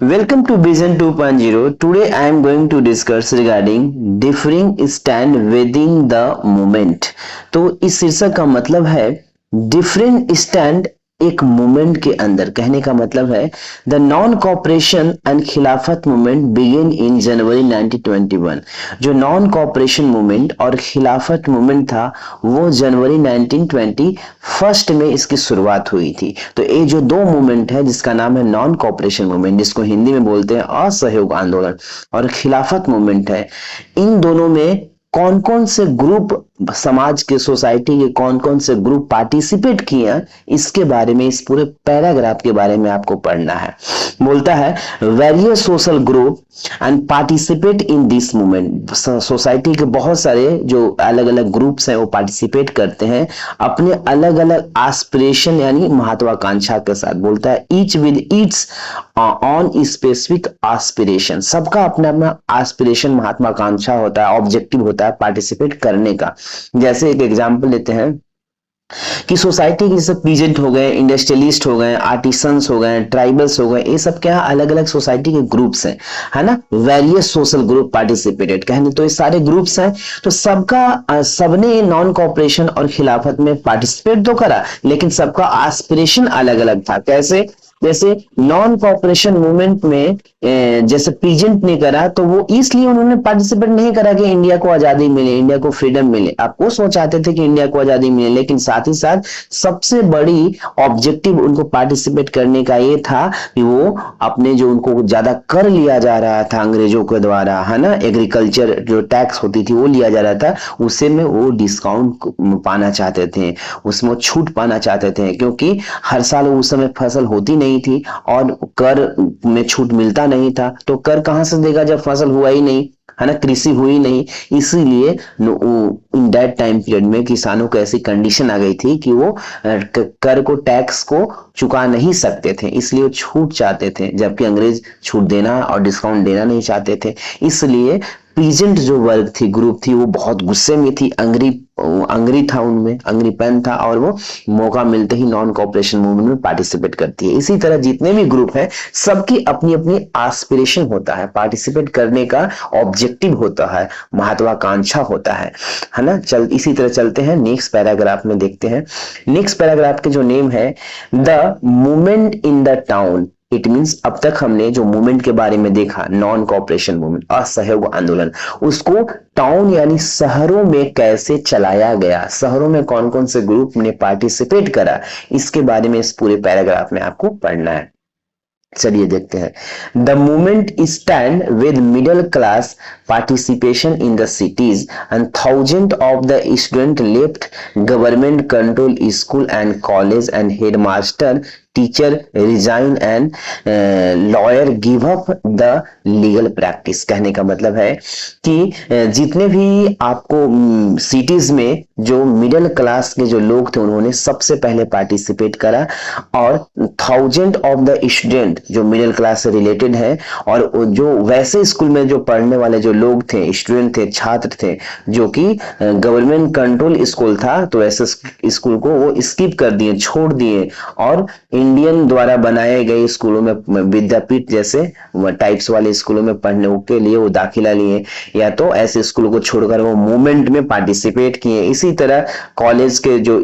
Welcome to Vision 2.0. Today I am going to discuss regarding differing stand within the movement. तो इस शीर्षक का मतलब है डिफरेंट स्टैंड एक मूवमेंट के अंदर। कहने का मतलब है द नॉन कॉपरेशन एंड खिलाफत मूवमेंट बिगिन इन जनवरी 1921। जो नॉन कॉपरेशन मूवमेंट और खिलाफत मूवमेंट था वो जनवरी 1921 में इसकी शुरुआत हुई थी। तो ये जो दो मूवमेंट है जिसका नाम है नॉन कॉपरेशन मूवमेंट, जिसको हिंदी में बोलते हैं असहयोग आंदोलन, और खिलाफत मूवमेंट है, इन दोनों में कौन कौन से ग्रुप, समाज के, सोसाइटी के कौन कौन से ग्रुप पार्टिसिपेट किए, इसके बारे में, इस पूरे पैराग्राफ के बारे में आपको पढ़ना है। बोलता है various social group and participate in this movement. Society के बहुत सारे जो अलग अलग ग्रुप्स हैं वो पार्टिसिपेट करते हैं अपने अलग अलग एस्पिरेशन यानी महत्वाकांक्षा के साथ। बोलता है each with its on specific aspiration. सबका अपना अपना एस्पिरेशन, महत्वाकांक्षा होता है, ऑब्जेक्टिव होता है पार्टिसिपेट करने का। जैसे एक एग्जांपल लेते हैं कि सोसाइटी के जैसे पीजेंट हो गए, इंडस्ट्रियलिस्ट हो गए, आर्टिसंस हो गए, ट्राइबल्स हो गए, ये सब क्या अलग अलग सोसाइटी के ग्रुप्स हैं, है ना। वेरियस सोशल ग्रुप पार्टिसिपेटेड, कहने तो ये सारे ग्रुप्स हैं। तो सबका सबने नॉन कॉपरेशन और खिलाफत में पार्टिसिपेट तो करा, लेकिन सबका एस्पिरेशन अलग अलग था। कैसे? जैसे नॉन कॉपरेशन मूवमेंट में जैसे पीजेंट ने करा, तो वो इसलिए उन्होंने पार्टिसिपेट नहीं करा कि इंडिया को आजादी मिले, इंडिया को फ्रीडम मिले। आप वो सोच चाहते थे कि इंडिया को आजादी मिले, लेकिन साथ ही साथ सबसे बड़ी ऑब्जेक्टिव उनको पार्टिसिपेट करने का ये था कि वो अपने जो उनको ज्यादा कर लिया जा रहा था अंग्रेजों के द्वारा, है ना, एग्रीकल्चर जो टैक्स होती थी वो लिया जा रहा था, उसे में वो डिस्काउंट पाना चाहते थे, उसमें छूट पाना चाहते थे। क्योंकि हर साल उस समय फसल होती नहीं थी और कर में छूट मिलता नहीं था, तो कर कहां से देगा जब फसल हुआ ही नहीं, है ना, कृषि हुई नहीं। इसीलिए इन दैट टाइम पीरियड में किसानों को ऐसी कंडीशन आ गई थी कि वो कर को, टैक्स को चुका नहीं सकते थे, इसलिए वो छूट चाहते थे, जबकि अंग्रेज छूट देना और डिस्काउंट देना नहीं चाहते थे। इसलिए पीजेंट जो वर्ग थी, ग्रुप थी, वो बहुत गुस्से में थी, अंग्री था उनमें, अंग्रीपन था, और वो मौका मिलते ही नॉन कॉपरेशन मूवमेंट में पार्टिसिपेट करती है। इसी तरह जितने भी ग्रुप हैं सबकी अपनी अपनी एस्पिरेशन होता है, पार्टिसिपेट करने का ऑब्जेक्टिव होता है, महत्वाकांक्षा होता है ना। इसी तरह चलते हैं नेक्स्ट पैराग्राफ में, देखते हैं नेक्स्ट पैराग्राफ के जो नेम है the movement in the town. It means अब तक हमने जो मूवमेंट के बारे में देखा, नॉन कॉपरेशन मूवमेंट, असहयोग आंदोलन, उसको टाउन यानी शहरों में कैसे चलाया गया, शहरों में कौन कौन से ग्रुप ने पार्टिसिपेट करा, इसके बारे में इस पूरे पैराग्राफ में आपको पढ़ना है। चलिए देखते हैं। The movement stand with middle class participation in the cities and thousand of the student left government control school and college and headmaster teacher resign and lawyer give up the legal practice. कहने का मतलब है कि जितने भी आपको cities में जो मिडिल क्लास के जो लोग थे उन्होंने सबसे पहले पार्टिसिपेट करा, और थाउजेंड ऑफ द स्टूडेंट जो मिडिल क्लास से रिलेटेड है, और जो वैसे स्कूल में जो पढ़ने वाले जो लोग थे, स्टूडेंट थे, छात्र थे, जो कि गवर्नमेंट कंट्रोल स्कूल था, तो ऐसे स्कूल को वो स्किप कर दिए, छोड़ दिए, और इंडियन द्वारा बनाए गए स्कूलों में, विद्यापीठ जैसे टाइप्स वाले स्कूलों में पढ़ने के लिए वो दाखिला लिए, या तो ऐसे स्कूलों को छोड़कर वो मूवमेंट में पार्टिसिपेट किए। इसी तरह कॉलेज के जो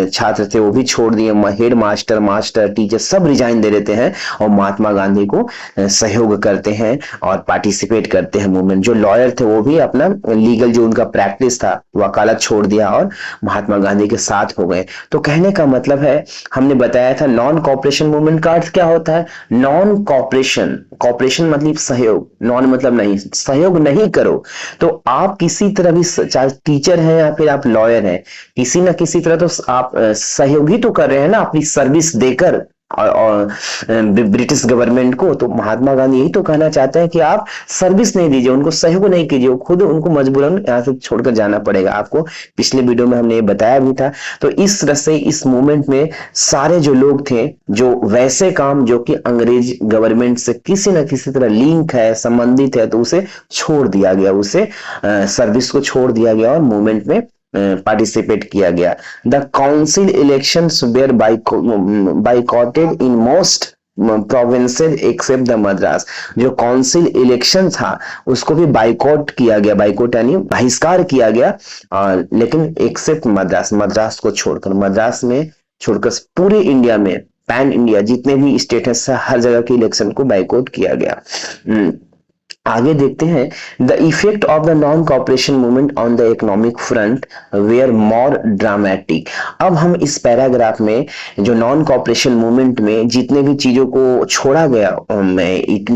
छात्र थे वो भी छोड़ दिए, हेड मास्टर, मास्टर, टीचर सब रिजाइन दे देते हैं और महात्मा गांधी को सहयोग करते हैं और पार्टिसिपेट करते हैं मूवमेंट। जो लॉयर थे वो भी अपना लीगल जो उनका प्रैक्टिस था, वकालत छोड़ दिया और महात्मा गांधी के साथ हो गए। तो कहने का मतलब है, हमने बताया था नॉन कॉपरेशन मूवमेंट का अर्थ क्या होता है। नॉन कॉपरेशन, कॉपरेशन मतलब सहयोग, नॉन मतलब नहीं, सहयोग नहीं करो। तो आप किसी तरह भी, चाहे टीचर हैं या फिर आप लॉयर हैं, किसी ना किसी तरह तो आप सहयोग ही तो कर रहे हैं ना अपनी सर्विस देकर और ब्रिटिश गवर्नमेंट को। तो महात्मा गांधी यही तो कहना चाहते हैं कि आप सर्विस नहीं दीजिए, उनको सहयोग नहीं कीजिए, खुद उनको मजबूरन यहाँ से छोड़कर जाना पड़ेगा आपको। पिछले वीडियो में हमने ये बताया भी था। तो इस तरह से इस मूवमेंट में सारे जो लोग थे, जो वैसे काम जो कि अंग्रेज गवर्नमेंट से किसी न किसी तरह लिंक है, संबंधित है, तो उसे छोड़ दिया गया, उसे सर्विस को छोड़ दिया गया और मूवमेंट में पार्टिसिपेट किया गया। The council elections were boycotted in most provinces except the Madras, जो काउंसिल इलेक्शन था उसको भी बाइकआउट किया गया, बाइकआउट यानी बहिष्कार किया गया, लेकिन एक्सेप्ट मद्रास, मद्रास को छोड़कर, मद्रास में छोड़कर पूरे इंडिया में, पैन इंडिया जितने भी स्टेट्स है हर जगह के इलेक्शन को बाइकआउट किया गया। आगे देखते हैं, the effect of the non cooperation movement on the economic front were more dramatic. अब हम इस पैराग्राफ में जो नॉन कॉपरेशन मूवमेंट में जितने भी चीजों को छोड़ा गया,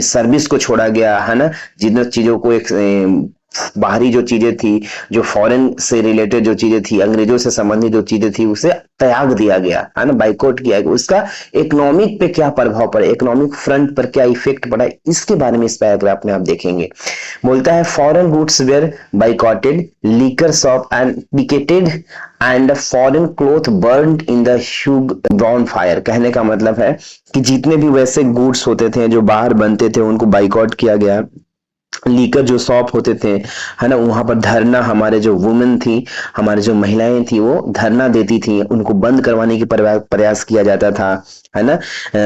सर्विस को छोड़ा गया है ना, जितने चीजों को एक बाहरी जो चीजें थी, जो फॉरेन से रिलेटेड जो चीजें थी, अंग्रेजों से संबंधित जो चीजें थी, उसे त्याग दिया गया है ना, बाइकआउट किया गया। उसका इकोनॉमिक पे क्या प्रभाव पड़ा, इकोनॉमिक फ्रंट पर क्या इफेक्ट पड़ा, इसके बारे में इस पैराग्राफ में आप देखेंगे। बोलता है foreign goods were boycotted, liquor shop and picketed and foreign cloth burned in the huge bonfire. कहने का मतलब है कि जितने भी वैसे गुड्स होते थे जो बाहर बनते थे उनको बाइकआउट किया गया। लीकर जो शॉप होते थे है ना, वहां पर धरना, हमारे जो वुमेन थी, हमारे जो महिलाएं थी वो धरना देती थी, उनको बंद करवाने की प्रयास किया जाता था है ना।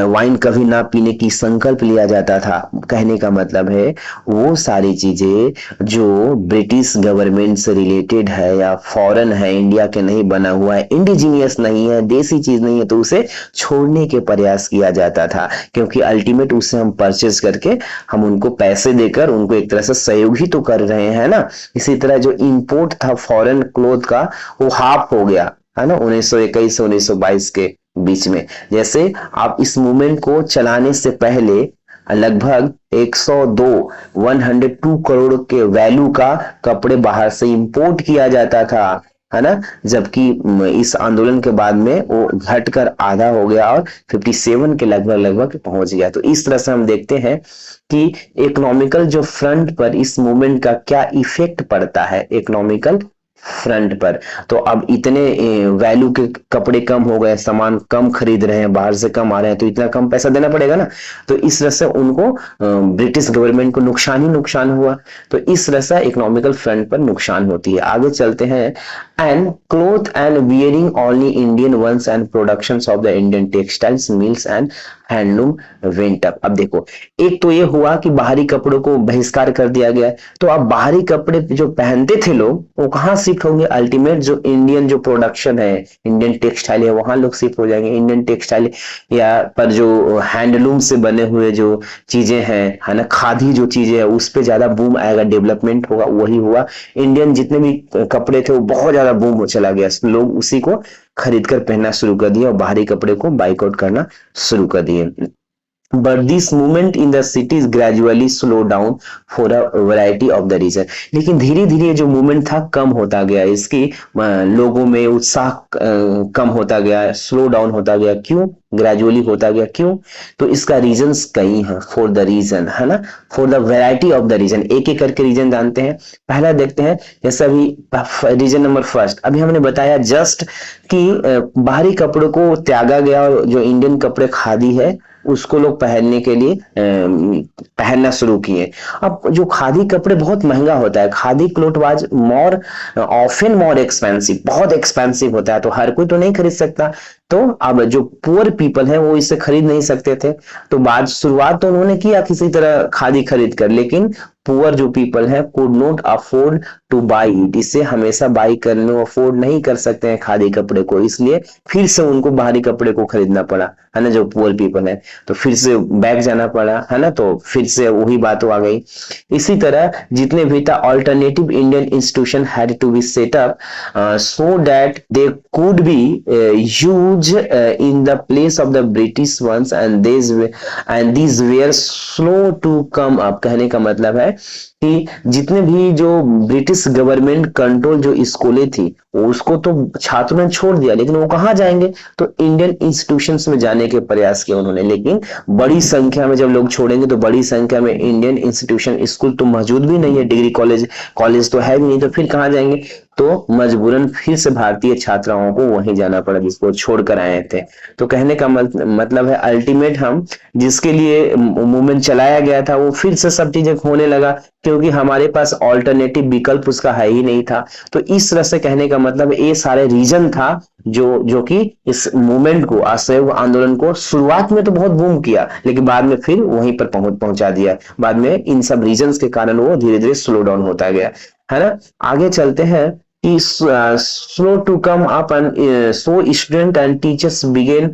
वाइन कभी ना पीने की संकल्प लिया जाता था। कहने का मतलब है वो सारी चीजें जो ब्रिटिश गवर्नमेंट से रिलेटेड है या फॉरेन है, इंडिया के नहीं बना हुआ है, इंडिजीनियस नहीं है, देसी चीज नहीं है, तो उसे छोड़ने के प्रयास किया जाता था, क्योंकि अल्टीमेट उसे हम परचेज करके हम उनको पैसे देकर उनको एक तरह से सहयोग ही तो कर रहे हैं ना। इसी तरह जो इंपोर्ट था फॉरेन क्लोथ का वो हाफ हो गया है ना 1921 से 1922 के बीच में। जैसे आप इस मूवमेंट को चलाने से पहले लगभग 102 करोड़ के वैल्यू का कपड़े बाहर से इंपोर्ट किया जाता था है ना, जबकि इस आंदोलन के बाद में वो घटकर आधा हो गया और 57 के लगभग पहुंच गया। तो इस तरह से हम देखते हैं कि इकोनॉमिकल जो फ्रंट पर इस मूवमेंट का क्या इफेक्ट पड़ता है इकोनॉमिकल फ्रंट पर। तो अब इतने वैल्यू के कपड़े कम हो गए, सामान कम खरीद रहे हैं, बाहर से कम आ रहे हैं, तो इतना कम पैसा देना पड़ेगा ना। तो इस तरह से उनको ब्रिटिश गवर्नमेंट को नुकसान ही नुकसान हुआ। तो इस तरह से इकोनॉमिकल फ्रंट पर नुकसान होती है। आगे चलते हैं, and cloth and wearing only Indian ones and productions of the Indian textiles mills and handloom went up. अब देखो, एक तो ये हुआ कि बाहरी कपड़ों को बहिष्कार कर दिया गया, तो अब बाहरी कपड़े जो पहनते थे लोग वो कहाँ शिफ्ट होंगे, अल्टीमेट जो इंडियन जो प्रोडक्शन है, इंडियन टेक्सटाइल है, वहां लोग शिफ्ट हो जाएंगे। इंडियन टेक्सटाइल या पर जो हैंडलूम से बने हुए जो चीजें हैं है ना, खादी जो चीजें है, उस पर ज्यादा बूम आएगा, डेवलपमेंट होगा। वही हुआ, इंडियन जितने भी कपड़े थे वो बहुत ज्यादा बूम हो चला गया, लोग उसी को खरीद कर पहनना शुरू कर दिया और बाहरी कपड़े को बाइकआउट करना शुरू कर दिए। But this movement in the cities gradually slow down for a variety of the reason। लेकिन धीरे धीरे जो मूवमेंट था कम होता गया, इसकी लोगों में उत्साह कम होता गया, स्लो डाउन होता गया। क्यों ग्रेजुअली होता गया, क्यों? तो इसका रीजंस कई हैं। फॉर द रीजन है ना, for the variety of the reason, एक एक करके रीजन जानते हैं। पहला देखते हैं, जैसे अभी रीजन नंबर फर्स्ट अभी हमने बताया जस्ट कि बाहरी कपड़ों को त्यागा गया और जो इंडियन कपड़े खादी है उसको लोग पहनने के लिए पहनना शुरू किए। अब जो खादी कपड़े बहुत महंगा होता है, khadi cloth was more often more expensive, बहुत एक्सपेंसिव होता है, तो हर कोई तो नहीं खरीद सकता। तो अब जो पुअर पीपल है वो इसे खरीद नहीं सकते थे, तो बाद शुरुआत तो उन्होंने किया किसी तरह खादी खरीद कर, लेकिन पुअर जो पीपल है could not afford two by it, इसे हमेशा बाई करने अफोर्ड नहीं कर सकते हैं खादी कपड़े को, इसलिए फिर से उनको बाहरी कपड़े को खरीदना पड़ा है ना। जो पुअर पीपल है तो फिर से बैक जाना पड़ा है ना, तो फिर से वही बात आ गई। इसी तरह जितने भी था alternative Indian institution had to be set up so that they could be use in the place of the British ones and these were slow to come up। कहने का मतलब है कि जितने भी जो ब्रिटिश गवर्नमेंट कंट्रोल जो स्कूलें थी उसको तो छात्रों ने छोड़ दिया, लेकिन वो कहाँ जाएंगे, तो इंडियन इंस्टीट्यूशंस में जाने के प्रयास किए उन्होंने। लेकिन बड़ी संख्या में जब लोग छोड़ेंगे तो बड़ी संख्या में इंडियन इंस्टीट्यूशन स्कूल तो मौजूद भी नहीं है, डिग्री कॉलेज तो है भी नहीं, तो फिर कहाँ जाएंगे, तो मजबूरन फिर से भारतीय छात्राओं को वहीं जाना पड़ा जिसको छोड़कर आए थे। तो कहने का मतलब है अल्टीमेट हम जिसके लिए मूवमेंट चलाया गया था वो फिर से सब चीजें होने लगा, क्योंकि हमारे पास ऑल्टरनेटिव विकल्प उसका है ही नहीं था। तो इस तरह से कहने का मतलब ये सारे रीजन था जो कि इस मूवमेंट को, असहयोग आंदोलन को शुरुआत में तो बहुत बूम किया, लेकिन बाद में फिर वहीं पर पहुंचा दिया। बाद में इन सब रीजंस के कारण वो धीरे धीरे स्लो डाउन होता गया, है ना। आगे चलते हैं कि slow to come up and so student and teachers began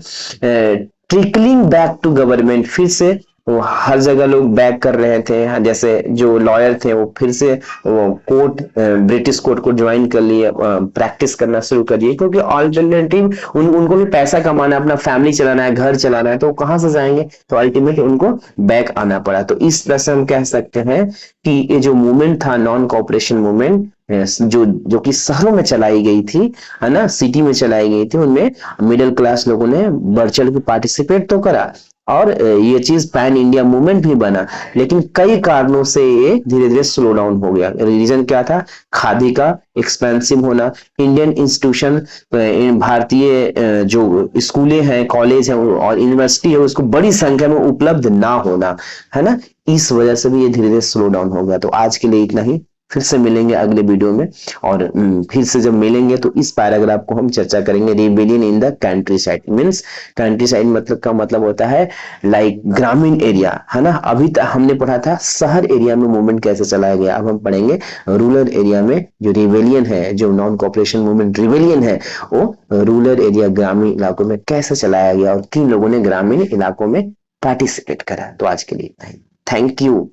trickling back to government. फिर से वो हर जगह लोग बैक कर रहे थे, जैसे जो लॉयर थे वो फिर से वो कोर्ट, ब्रिटिश कोर्ट को ज्वाइन कर लिए, प्रैक्टिस करना शुरू कर दिए, क्योंकि ऑल्टरनेटिव उनको भी पैसा कमाना है, अपना फैमिली चलाना है, घर चलाना है, तो कहां से जाएंगे, तो अल्टीमेटली उनको बैक आना पड़ा। तो इस तरह से हम कह सकते हैं कि ये जो मूवमेंट था, नॉन कॉपरेशन मूवमेंट, जो कि शहरों में चलाई गई थी, है ना, सिटी में चलाई गई थी, उनमें मिडिल क्लास लोगों ने बढ़ चढ़ के पार्टिसिपेट तो करा, और ये चीज पैन इंडिया मूवमेंट भी बना। लेकिन कई कारणों से ये धीरे धीरे स्लो डाउन हो गया। रीजन क्या था? खादी का एक्सपेंसिव होना, इंडियन इंस्टीट्यूशन, भारतीय जो स्कूलें हैं, कॉलेज हैं और यूनिवर्सिटी है, उसको बड़ी संख्या में उपलब्ध ना होना, है ना, इस वजह से भी ये धीरे धीरे स्लो डाउन हो गया। तो आज के लिए इतना ही, फिर से मिलेंगे अगले वीडियो में, और फिर से जब मिलेंगे तो इस पैराग्राफ को हम चर्चा करेंगे, rebellion in the country side. Means country side मतलब का मतलब होता है लाइक ग्रामीण एरिया, है ना। अभी तक हमने पढ़ा था शहर एरिया में मूवमेंट कैसे चलाया गया, अब हम पढ़ेंगे रूरल एरिया में जो रिबेलियन है, जो नॉन कॉपरेशन मूवमेंट रिबेलियन है, वो रूरल एरिया, ग्रामीण इलाकों में कैसे चलाया गया और किन लोगों ने ग्रामीण इलाकों में पार्टिसिपेट करा। तो आज के लिए इतना ही, थैंक यू।